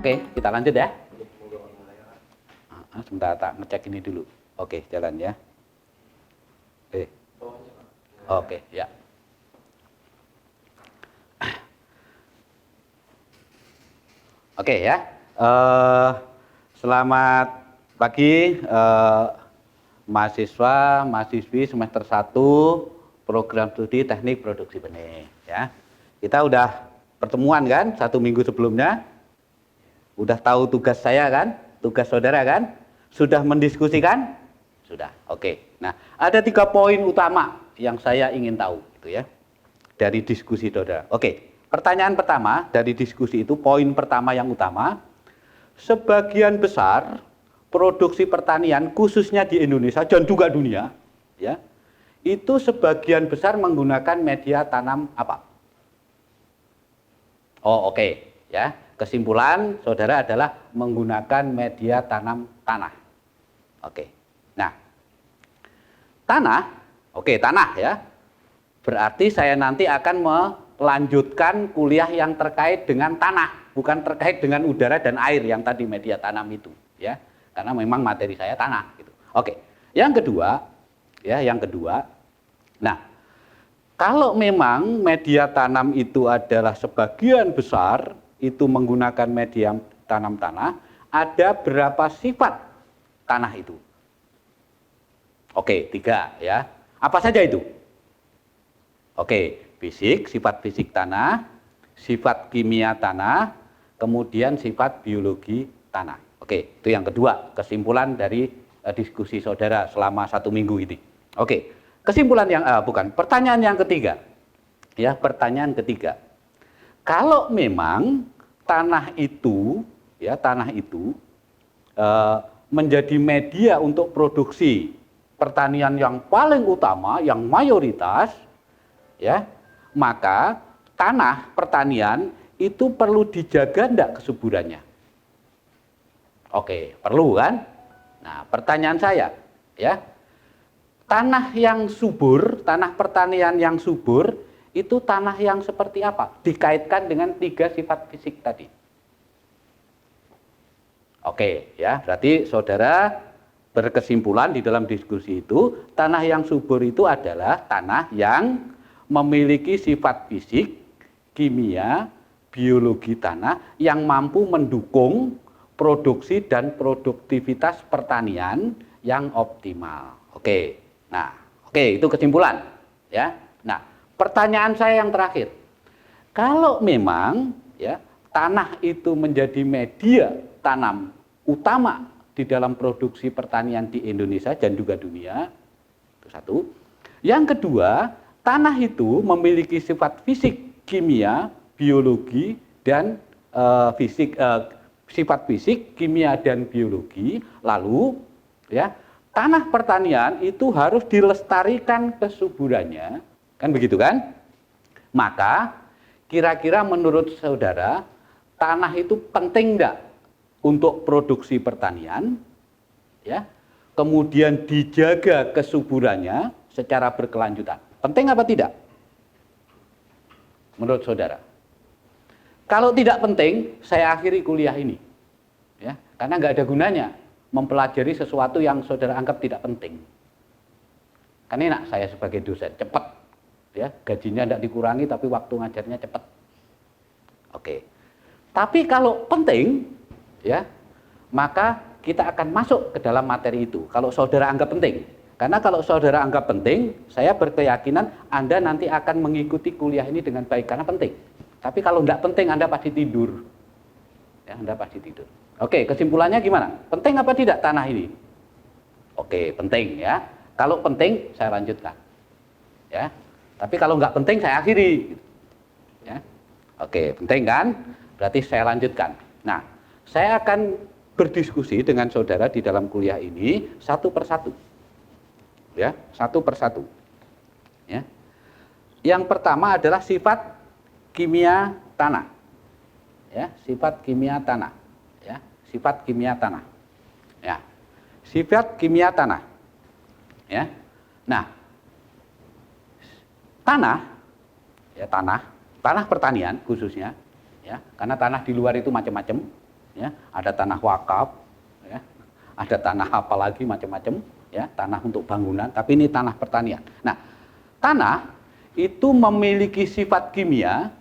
Oke, kita lanjut ya. Sebentar, tak ngecek ini dulu. Oke, jalan ya. Oke, ya. Oke ya. Selamat pagi mahasiswa, mahasiswi semester 1 program studi teknik produksi benih ya. Kita udah pertemuan kan 1 minggu sebelumnya. Udah tahu tugas saya kan? Tugas saudara kan? Sudah mendiskusikan? Sudah. Oke. Nah, ada 3 poin utama yang saya ingin tahu gitu ya. Dari diskusi saudara. Oke. Pertanyaan pertama dari diskusi itu, poin pertama yang utama, sebagian besar produksi pertanian khususnya di Indonesia dan juga dunia ya, itu sebagian besar menggunakan media tanam apa? Oh, oke ya. Kesimpulan saudara adalah menggunakan media tanam tanah. Oke. Nah, tanah, oke, tanah ya. Berarti saya nanti akan melanjutkan kuliah yang terkait dengan tanah, bukan terkait dengan udara dan air yang tadi media tanam itu ya. Karena memang materi saya tanah gitu. Oke. Yang kedua, ya, yang kedua. Nah, kalau memang media tanam itu adalah sebagian besar itu menggunakan media tanam tanah, ada berapa sifat tanah itu? Oke, 3 ya. Apa saja itu? Oke, fisik, sifat fisik tanah, sifat kimia tanah, kemudian sifat biologi tanah. Oke, itu yang kedua, kesimpulan dari diskusi saudara selama 1 minggu ini. Oke, kesimpulan yang pertanyaan yang ketiga. Ya, pertanyaan ketiga. Kalau memang tanah itu menjadi media untuk produksi pertanian yang paling utama, yang mayoritas, ya, maka tanah pertanian itu perlu dijaga enggak kesuburannya? Oke, perlu kan? Nah, pertanyaan saya, ya, tanah yang subur, tanah pertanian yang subur, itu tanah yang seperti apa? Dikaitkan dengan 3 sifat fisik tadi. Oke, ya, berarti saudara berkesimpulan di dalam diskusi itu, tanah yang subur itu adalah tanah yang memiliki sifat fisik, kimia, biologi tanah yang mampu mendukung produksi dan produktivitas pertanian yang optimal. Oke. Nah, oke, itu kesimpulan, ya. Nah, pertanyaan saya yang terakhir. Kalau memang ya tanah itu menjadi media tanam utama di dalam produksi pertanian di Indonesia dan juga dunia, itu satu. Yang kedua, tanah itu memiliki sifat fisik, kimia, biologi dan sifat fisik, kimia dan biologi. Lalu ya, tanah pertanian itu harus dilestarikan kesuburannya, kan begitu kan? Maka kira-kira menurut saudara, tanah itu penting enggak untuk produksi pertanian? Ya. Kemudian dijaga kesuburannya secara berkelanjutan. Penting apa tidak? Menurut saudara. Kalau tidak penting, saya akhiri kuliah ini. Ya, karena nggak ada gunanya mempelajari sesuatu yang saudara anggap tidak penting. Kan enak saya sebagai dosen, cepat. Ya, gajinya tidak dikurangi tapi waktu ngajarnya cepat. Oke. Tapi kalau penting, ya, maka kita akan masuk ke dalam materi itu. Kalau saudara anggap penting. Karena kalau saudara anggap penting, saya berkeyakinan Anda nanti akan mengikuti kuliah ini dengan baik karena penting. Tapi kalau tidak penting, Anda pasti tidur. Ya, Anda pasti tidur. Oke, kesimpulannya gimana? Penting apa tidak tanah ini? Oke, penting ya. Kalau penting, saya lanjutkan. Ya. Tapi kalau nggak penting, saya akhiri. Ya. Oke, penting kan? Berarti saya lanjutkan. Nah, saya akan berdiskusi dengan saudara di dalam kuliah ini satu persatu. Ya, satu persatu. Ya. Yang pertama adalah sifat kimia tanah. Ya, sifat kimia tanah. Ya, sifat kimia tanah. Ya. Sifat kimia tanah. Ya. Nah, tanah ya, tanah pertanian khususnya ya, karena tanah di luar itu macam-macam ya, ada tanah wakaf, ya, ada tanah apa lagi macam-macam, ya, tanah untuk bangunan, tapi ini tanah pertanian. Nah, tanah itu memiliki sifat kimia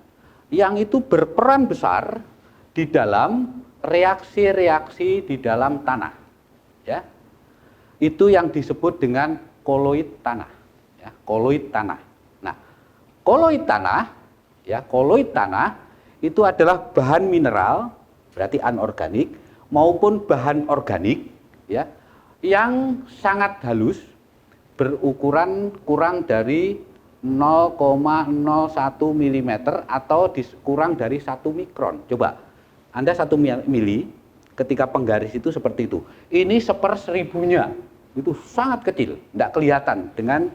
yang itu berperan besar di dalam reaksi-reaksi di dalam tanah, ya. Itu yang disebut dengan koloid tanah, ya, koloid tanah. Nah, koloid tanah, ya, koloid tanah itu adalah bahan mineral, berarti anorganik, maupun bahan organik, ya, yang sangat halus, berukuran kurang dari 0,01 mm atau kurang dari 1 mikron. Coba, Anda 1 mili, ketika penggaris itu seperti itu. Ini 1/1000-nya, itu sangat kecil, tidak kelihatan dengan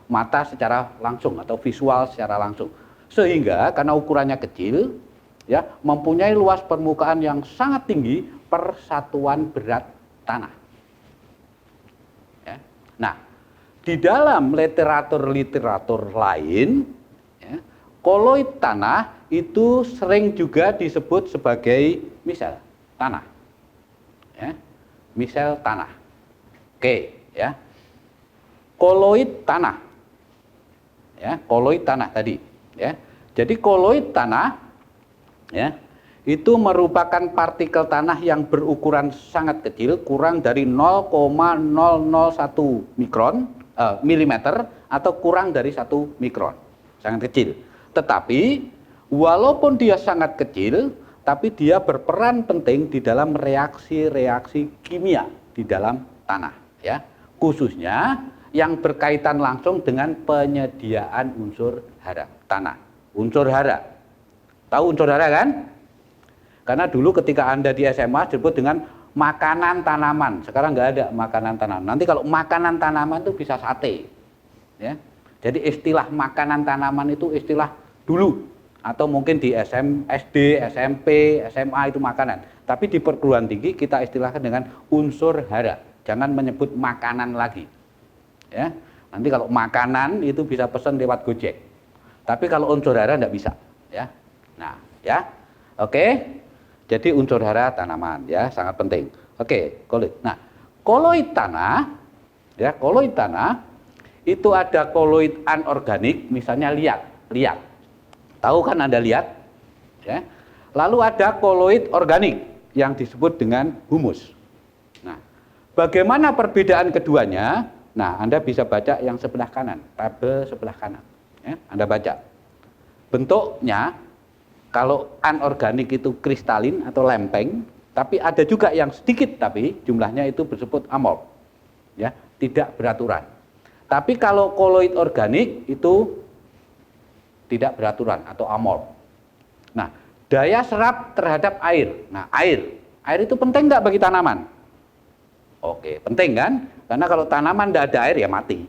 mata secara langsung atau visual secara langsung. Sehingga karena ukurannya kecil, ya, mempunyai luas permukaan yang sangat tinggi per satuan berat tanah. Ya. Nah, di dalam literatur lain, ya, koloid tanah itu sering juga disebut sebagai misel tanah, ya, misel tanah. Oke, ya, koloid tanah, ya, koloid tanah tadi. Ya. Jadi koloid tanah, ya, itu merupakan partikel tanah yang berukuran sangat kecil, kurang dari 0,001 milimeter atau kurang dari 1 mikron, sangat kecil. Tetapi walaupun dia sangat kecil, tapi dia berperan penting di dalam reaksi-reaksi kimia di dalam tanah, ya, khususnya yang berkaitan langsung dengan penyediaan unsur hara tanah. Unsur hara, tahu unsur hara kan? Karena dulu ketika Anda di SMA disebut dengan makanan tanaman. Sekarang nggak ada makanan tanaman. Nanti kalau makanan tanaman itu bisa sate, ya. Jadi istilah makanan tanaman itu istilah dulu, atau mungkin di SD, SMP, SMA itu makanan. Tapi di perguruan tinggi kita istilahkan dengan unsur hara. Jangan menyebut makanan lagi. Ya, nanti kalau makanan itu bisa pesan lewat Gojek, tapi kalau unsur hara tidak bisa, ya. Nah, ya, oke. Jadi unsur hara tanaman, ya, sangat penting. Oke, koloid. Nah, koloid tanah, ya, koloid tanah itu ada koloid anorganik, misalnya liat. Tahu kan Anda liat, ya. Lalu ada koloid organik yang disebut dengan humus. Nah, bagaimana perbedaan keduanya? Nah, Anda bisa baca yang sebelah kanan, tabel sebelah kanan. Ya, Anda baca. Bentuknya, kalau anorganik itu kristalin atau lempeng, tapi ada juga yang sedikit, tapi jumlahnya itu disebut amorf. Ya, tidak beraturan. Tapi kalau koloid organik itu tidak beraturan atau amorf. Nah, daya serap terhadap air. Nah, air itu penting nggak bagi tanaman? Oke, penting kan? Karena kalau tanaman tidak ada air ya mati.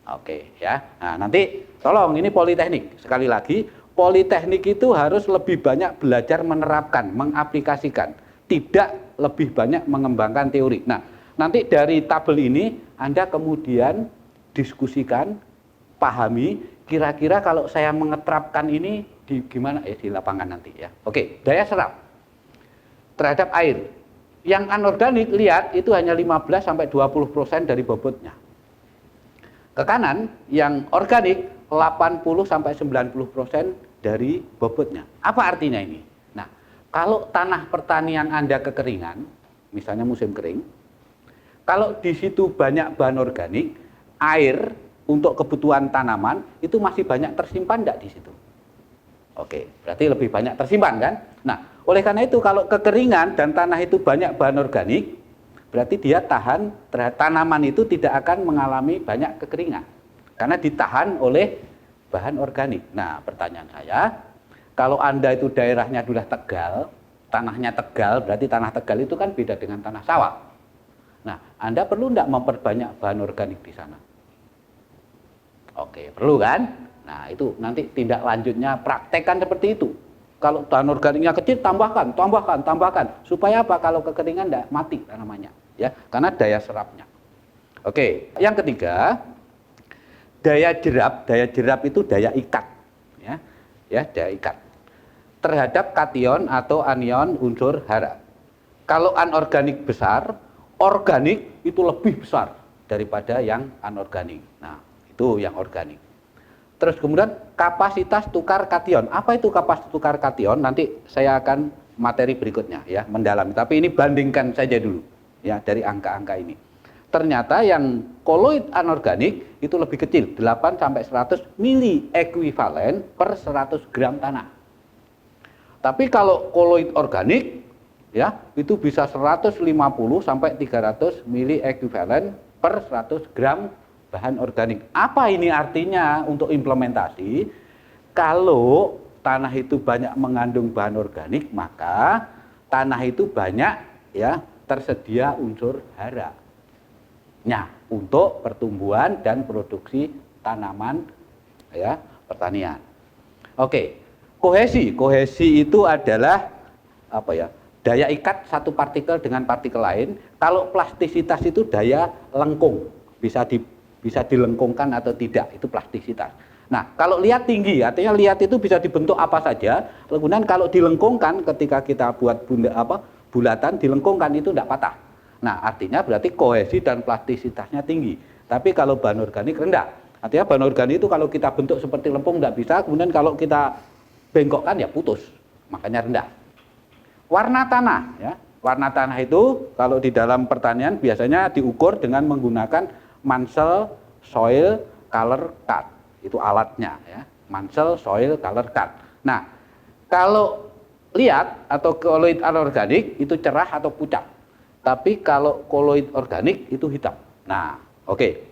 Oke, ya. Nah, nanti tolong ini politeknik. Sekali lagi, politeknik itu harus lebih banyak belajar menerapkan, mengaplikasikan, tidak lebih banyak mengembangkan teori. Nah, nanti dari tabel ini Anda kemudian diskusikan, pahami, kira-kira kalau saya mengeterapkan ini di gimana di lapangan nanti, ya. Oke, daya serap terhadap air. Yang anorganik, lihat, itu hanya 15-20% dari bobotnya. Ke kanan, yang organik 80-90% dari bobotnya. Apa artinya ini? Nah, kalau tanah pertanian Anda kekeringan, misalnya musim kering, kalau di situ banyak bahan organik, air untuk kebutuhan tanaman itu masih banyak tersimpan enggak di situ? Oke, berarti lebih banyak tersimpan kan? Nah, oleh karena itu kalau kekeringan dan tanah itu banyak bahan organik, berarti dia tahan terhadap tanaman itu tidak akan mengalami banyak kekeringan. Karena ditahan oleh bahan organik. Nah, pertanyaan saya, kalau Anda itu daerahnya sudah Tegal, tanahnya Tegal, berarti tanah Tegal itu kan beda dengan tanah sawah. Nah, Anda perlu enggak memperbanyak bahan organik di sana? Oke, perlu kan? Nah, itu nanti tindak lanjutnya praktekkan seperti itu. Kalau bahan organiknya kecil, tambahkan. Supaya apa? Kalau kekeringan enggak mati tanamannya, ya, karena daya serapnya. Oke, yang ketiga, daya jerap. Daya jerap itu daya ikat, ya, daya ikat. terhadap kation atau anion unsur hara. Kalau anorganik besar, organik itu lebih besar daripada yang anorganik. Nah, itu yang organik. Terus kemudian kapasitas tukar kation. Apa itu kapasitas tukar kation? Nanti saya akan materi berikutnya ya, mendalami. Tapi ini bandingkan saja dulu ya dari angka-angka ini. Ternyata yang koloid anorganik itu lebih kecil, 8 sampai 100 mili ekuivalen per 100 gram tanah. Tapi kalau koloid organik ya, itu bisa 150 sampai 300 mili ekuivalen per 100 gram bahan organik. Apa ini artinya untuk implementasi? Kalau tanah itu banyak mengandung bahan organik, maka tanah itu banyak ya tersedia unsur hara. Nah, untuk pertumbuhan dan produksi tanaman ya, pertanian. Oke. Kohesi itu adalah apa ya? Daya ikat satu partikel dengan partikel lain. Kalau plastisitas itu daya lengkung, bisa dilengkungkan atau tidak, itu plastisitas. Nah, kalau lihat tinggi, artinya lihat itu bisa dibentuk apa saja. Kemudian kalau dilengkungkan, ketika kita buat bulatan, dilengkungkan itu tidak patah. Nah, artinya berarti kohesi dan plastisitasnya tinggi. Tapi kalau bahan organik rendah. Artinya bahan organik itu kalau kita bentuk seperti lempung tidak bisa, kemudian kalau kita bengkokkan ya putus, makanya rendah. Warna tanah ya. Warna tanah itu kalau di dalam pertanian biasanya diukur dengan menggunakan Munsell Soil Color Card. Itu alatnya ya. Munsell Soil Color Card. Nah, kalau lihat atau koloid anorganik itu cerah atau pucat. Tapi kalau koloid organik itu hitam. Nah, oke.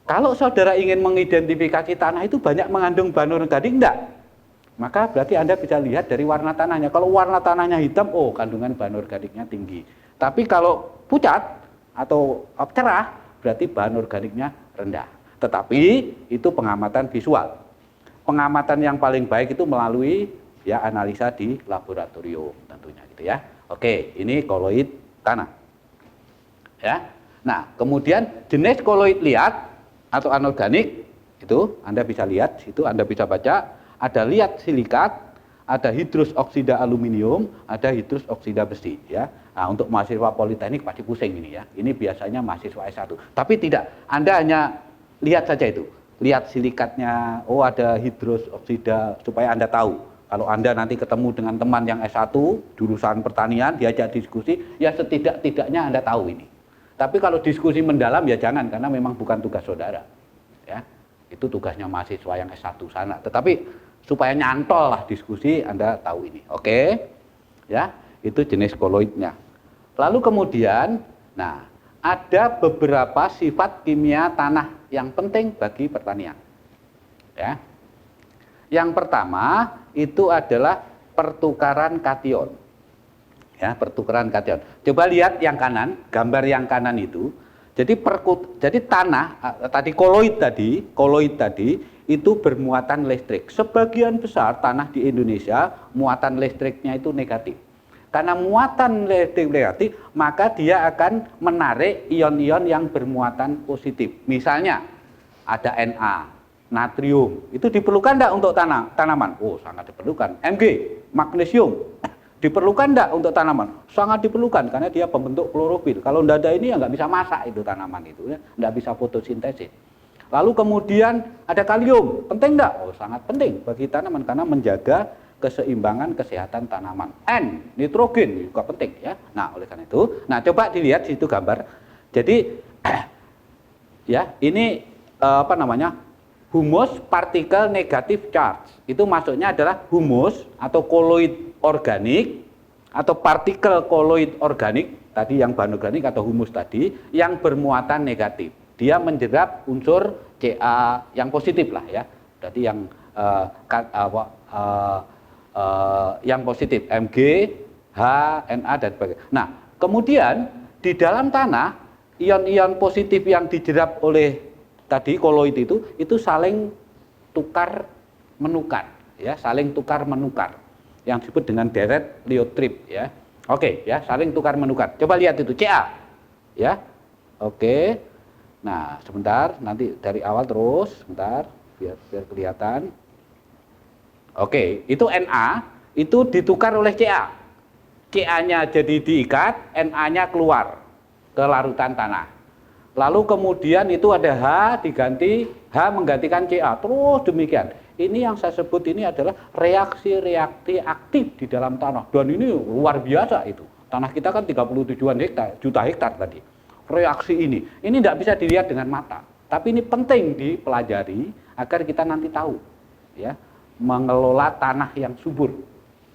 Kalau saudara ingin mengidentifikasi tanah itu banyak mengandung bahan organik enggak? Maka berarti Anda bisa lihat dari warna tanahnya. Kalau warna tanahnya hitam, oh kandungan bahan organiknya tinggi. Tapi kalau pucat atau cerah, berarti bahan organiknya rendah. Tetapi itu pengamatan visual. Pengamatan yang paling baik itu melalui ya analisa di laboratorium tentunya gitu ya. Oke, ini koloid tanah. Ya. Nah, kemudian jenis koloid liat atau anorganik itu Anda bisa lihat, situ Anda bisa baca. Ada liat silikat, ada hidrus oksida aluminium, ada hidrus oksida besi ya. Nah, untuk mahasiswa politeknik pasti pusing ini ya. Ini biasanya mahasiswa S1. Tapi tidak, Anda hanya lihat saja itu. Lihat silikatnya, oh ada hidrus oksida supaya Anda tahu. Kalau Anda nanti ketemu dengan teman yang S1 jurusan pertanian, diajak diskusi, ya setidak-tidaknya Anda tahu ini. Tapi kalau diskusi mendalam ya jangan, karena memang bukan tugas saudara. Ya. Itu tugasnya mahasiswa yang S1 sana. Tetapi supaya nyantol lah diskusi, Anda tahu ini. Oke. Ya, itu jenis koloidnya. Lalu kemudian, nah, ada beberapa sifat kimia tanah yang penting bagi pertanian. Ya. Yang pertama itu adalah pertukaran kation. Ya, pertukaran kation. Coba lihat yang kanan, gambar yang kanan itu. Jadi tanah tadi koloid tadi itu bermuatan listrik. Sebagian besar tanah di Indonesia muatan listriknya itu negatif. Karena muatan listrik negatif, maka dia akan menarik ion-ion yang bermuatan positif. Misalnya ada Na, natrium. Itu diperlukan enggak untuk tanaman? Oh, sangat diperlukan. Mg, magnesium. Diperlukan enggak untuk tanaman? Sangat diperlukan karena dia pembentuk klorofil. Kalau enggak ada ini ya enggak bisa masak itu tanaman itu ya, enggak bisa fotosintesis. Lalu kemudian ada kalium, penting enggak? Oh, sangat penting bagi tanaman karena menjaga keseimbangan kesehatan tanaman. N, nitrogen juga penting ya. Nah, oleh karena itu, nah coba dilihat situ gambar. Jadi ya, ini humus partikel negatif charge. Itu maksudnya adalah humus atau koloid organik atau partikel koloid organik tadi yang bahan organik atau humus tadi yang bermuatan negatif. Dia menyerap unsur Ca yang positif lah ya. Berarti yang positif Mg, H, Na dan sebagainya. Nah, kemudian di dalam tanah ion-ion positif yang dijerap oleh tadi koloid itu saling tukar menukar ya, saling tukar menukar yang disebut dengan deret Liotrip ya. Oke ya, saling tukar menukar. Coba lihat itu Ca ya. Oke. Nah, sebentar, nanti dari awal terus, sebentar biar kelihatan. Oke, itu Na. itu ditukar oleh Ca. Ca-nya jadi diikat, Na-nya keluar ke larutan tanah. Lalu kemudian itu ada H diganti, H menggantikan Ca. Terus demikian. Ini yang saya sebut ini adalah reaksi-reaksi aktif di dalam tanah. Dan ini luar biasa itu. Tanah kita kan 37-an juta hektar tadi. Reaksi ini tidak bisa dilihat dengan mata. Tapi ini penting dipelajari agar kita nanti tahu, ya, mengelola tanah yang subur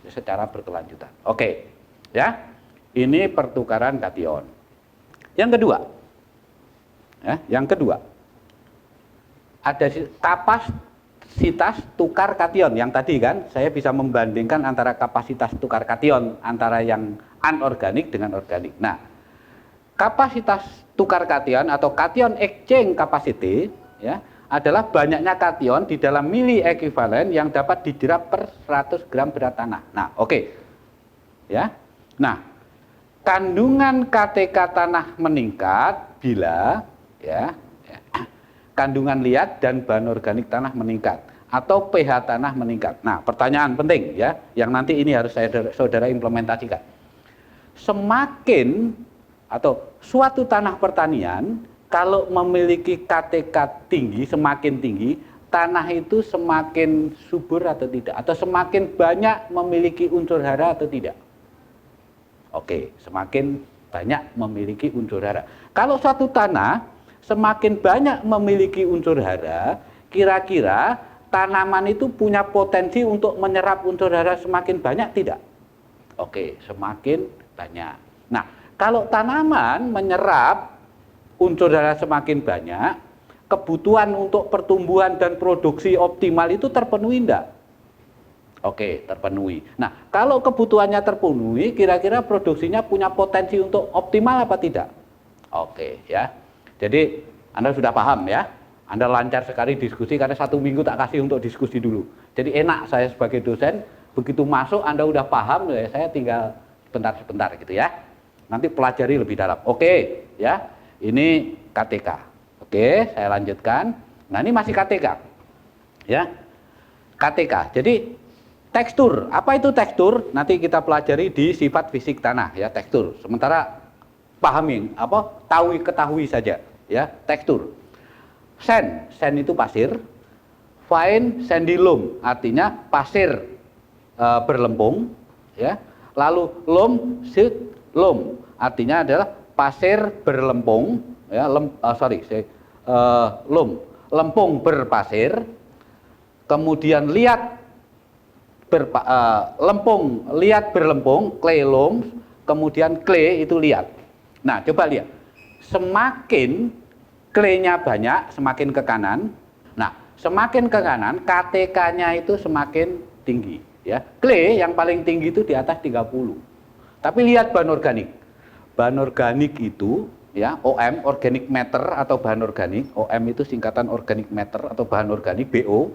secara berkelanjutan. Oke, ya, ini pertukaran kation. Yang kedua, ada kapasitas tukar kation. Yang tadi kan saya bisa membandingkan antara kapasitas tukar kation antara yang anorganik dengan organik. Nah, kapasitas tukar kation atau cation exchange capacity, ya, adalah banyaknya kation di dalam mili ekuivalen yang dapat dijerap per 100 gram berat tanah. Nah, oke. Ya. Nah, kandungan KTK tanah meningkat bila, ya, kandungan liat dan bahan organik tanah meningkat atau pH tanah meningkat. Nah, pertanyaan penting, ya, yang nanti ini harus saudara implementasikan. Semakin atau suatu tanah pertanian kalau memiliki KTK tinggi, semakin tinggi, tanah itu semakin subur atau tidak, atau semakin banyak memiliki unsur hara atau tidak. Oke, semakin banyak memiliki unsur hara. Kalau suatu tanah semakin banyak memiliki unsur hara, kira-kira tanaman itu punya potensi untuk menyerap unsur hara semakin banyak tidak? Oke, semakin banyak. Nah, kalau tanaman menyerap unsur hara semakin banyak, kebutuhan untuk pertumbuhan dan produksi optimal itu terpenuhi enggak? Oke, terpenuhi. Nah, kalau kebutuhannya terpenuhi, kira-kira produksinya punya potensi untuk optimal apa tidak? Oke, ya. Jadi, Anda sudah paham, ya. Anda lancar sekali diskusi karena 1 minggu tak kasih untuk diskusi dulu. Jadi enak saya sebagai dosen, begitu masuk Anda udah paham, ya, saya tinggal sebentar-sebentar gitu ya. Nanti pelajari lebih dalam. Oke, ya. Ini KTK. Oke, saya lanjutkan. Nah, ini masih KTK. Ya. KTK. Jadi tekstur. Apa itu tekstur? Nanti kita pelajari di sifat fisik tanah, ya, tekstur. Sementara pahami ketahui saja, ya, tekstur. Sand itu pasir. Fine sandy loam artinya pasir berlempung, ya. Lalu loam artinya adalah pasir berlempung, ya, lempung berpasir. Kemudian lempung liat berlempung, clay loam, kemudian clay itu liat. Nah, coba lihat. Semakin clay-nya banyak, semakin ke kanan. Nah, semakin ke kanan, KTK-nya itu semakin tinggi, ya. Clay yang paling tinggi itu di atas 30. Tapi lihat bahan organik. Bahan organik itu, ya, OM, organic matter atau bahan organik. OM itu singkatan organic matter atau bahan organik, BO.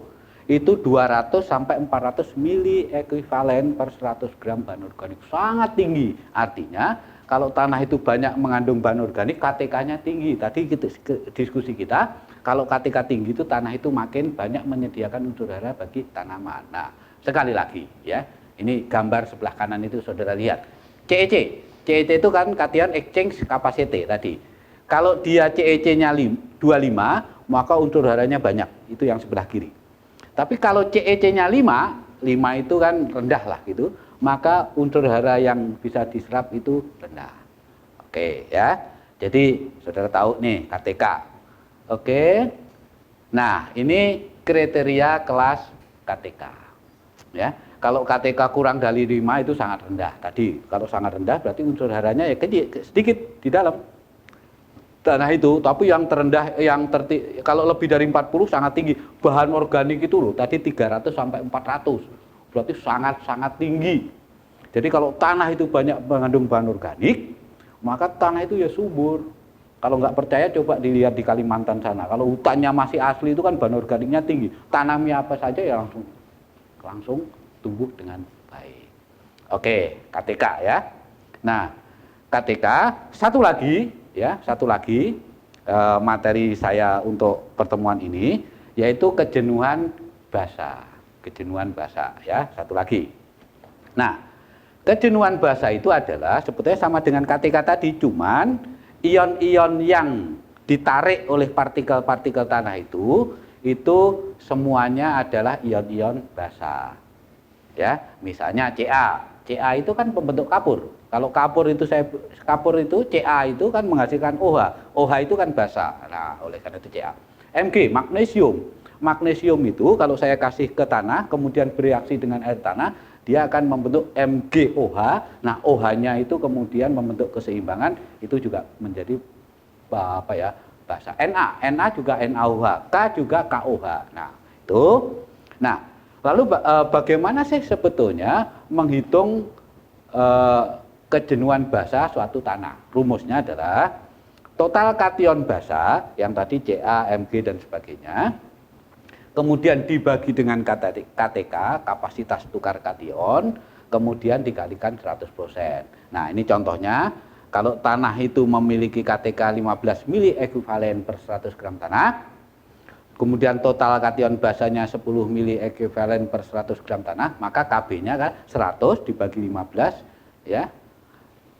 Itu 200 sampai 400 mili ekuivalen per 100 gram bahan organik. Sangat tinggi. Artinya, kalau tanah itu banyak mengandung bahan organik, KTK-nya tinggi. Tadi diskusi kita, kalau KTK tinggi itu tanah itu makin banyak menyediakan unsur hara bagi tanaman. Nah, sekali lagi, ya, ini gambar sebelah kanan itu saudara lihat. CEC. CEC itu kan cation exchange capacity tadi. Kalau dia CEC-nya 25, maka unsur haranya banyak. Itu yang sebelah kiri. Tapi kalau CEC-nya 5 itu kan rendah lah gitu, maka unsur hara yang bisa diserap itu rendah. Oke, ya. Jadi saudara tahu nih KTK. Oke. Nah, ini kriteria kelas KTK. Ya. Kalau KTK kurang dari 5 itu sangat rendah. Tadi kalau sangat rendah berarti unsur haranya ya sedikit di dalam tanah itu, tapi yang terendah kalau lebih dari 40 sangat tinggi. Bahan organik itu loh, tadi 300 sampai 400. Berarti sangat tinggi. Jadi kalau tanah itu banyak mengandung bahan organik, maka tanah itu ya subur. Kalau nggak percaya coba dilihat di Kalimantan sana. Kalau hutannya masih asli itu kan bahan organiknya tinggi. Tanamnya apa saja ya langsung tumbuh dengan baik. Oke, KTK ya. Nah, KTK satu lagi materi saya untuk pertemuan ini yaitu kejenuhan basah. Kejenuhan basah ya, satu lagi. Nah, kejenuhan basa itu adalah sebetulnya sama dengan KTK tadi, cuman ion-ion yang ditarik oleh partikel-partikel tanah itu semuanya adalah ion-ion basa. Ya, misalnya Ca. Ca itu kan pembentuk kapur. Kalau kapur itu Ca itu kan menghasilkan OH. OH itu kan basa. Nah, oleh karena itu Ca. Mg, magnesium. Magnesium itu kalau saya kasih ke tanah kemudian bereaksi dengan air tanah, dia akan membentuk MgOH. Nah, OH-nya itu kemudian membentuk keseimbangan, itu juga menjadi basa. Na juga NaOH, K juga KOH. Nah, itu. Nah, lalu bagaimana sih sebetulnya menghitung kejenuhan basa suatu tanah? Rumusnya adalah total kation basa yang tadi Ca, Mg dan sebagainya, kemudian dibagi dengan KTK, kapasitas tukar kation, kemudian dikalikan 100%. Nah, ini contohnya, kalau tanah itu memiliki KTK 15 mili ekuivalen per 100 gram tanah, kemudian total kation basanya 10 mili ekuivalen per 100 gram tanah, maka Kb-nya kan 100 dibagi 15, ya,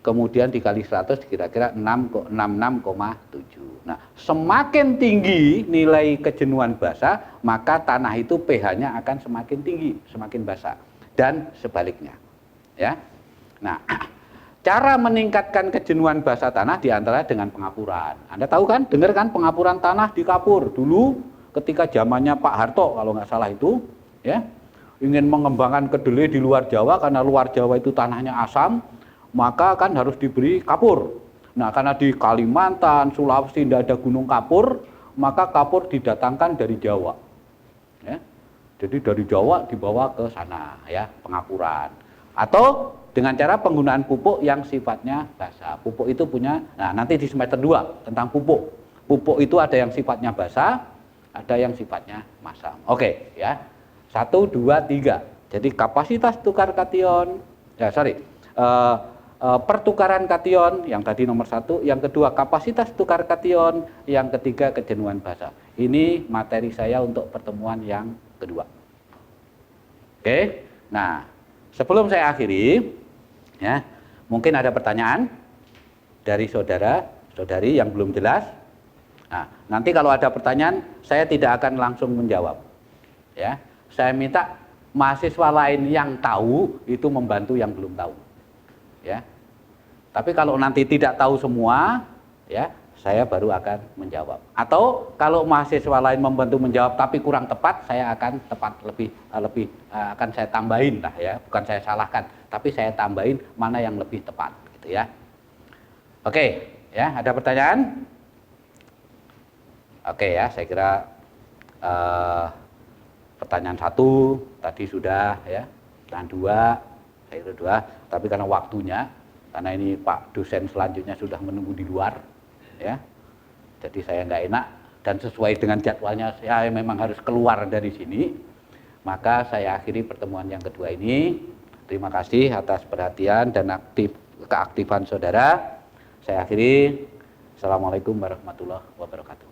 kemudian dikali 100 kira-kira 66,7. Nah, semakin tinggi nilai kejenuhan basa, maka tanah itu pH-nya akan semakin tinggi, semakin basa, dan sebaliknya. Ya. Nah, cara meningkatkan kejenuhan basa tanah diantara dengan pengapuran. Anda tahu kan, dengar kan pengapuran tanah dikapur dulu ketika zamannya Pak Harto kalau nggak salah itu, ya, ingin mengembangkan kedelai di luar Jawa karena luar Jawa itu tanahnya asam, maka kan harus diberi kapur. Nah, karena di Kalimantan, Sulawesi tidak ada gunung kapur, maka kapur didatangkan dari Jawa. Ya. Jadi dari Jawa dibawa ke sana, ya, pengapuran. Atau dengan cara penggunaan pupuk yang sifatnya basa. Pupuk itu punya, nah nanti di semester 2 tentang pupuk. Pupuk itu ada yang sifatnya basa, ada yang sifatnya masam. Oke, ya. 1, 2, 3. Jadi kapasitas tukar kation, pertukaran kation yang tadi nomor 1, yang kedua kapasitas tukar kation, yang ketiga kejenuhan basa. Ini materi saya untuk pertemuan yang kedua. Oke, nah sebelum saya akhiri, ya, mungkin ada pertanyaan dari saudara-saudari yang belum jelas. Nah, nanti kalau ada pertanyaan, saya tidak akan langsung menjawab. Ya, saya minta mahasiswa lain yang tahu itu membantu yang belum tahu. Ya, tapi kalau nanti tidak tahu semua, ya, saya baru akan menjawab. Atau kalau mahasiswa lain membantu menjawab tapi kurang tepat, saya akan akan saya tambahin lah, ya, bukan saya salahkan, tapi saya tambahin mana yang lebih tepat, gitu ya. Oke, ya, ada pertanyaan? Oke, ya, saya kira pertanyaan 1 tadi sudah, ya, pertanyaan 2, saya kira 2, tapi karena waktunya, karena ini Pak dosen selanjutnya sudah menunggu di luar, ya, jadi saya nggak enak, dan sesuai dengan jadwalnya saya memang harus keluar dari sini, maka saya akhiri pertemuan yang kedua ini. Terima kasih atas perhatian dan keaktifan saudara. Saya akhiri. Assalamualaikum warahmatullahi wabarakatuh.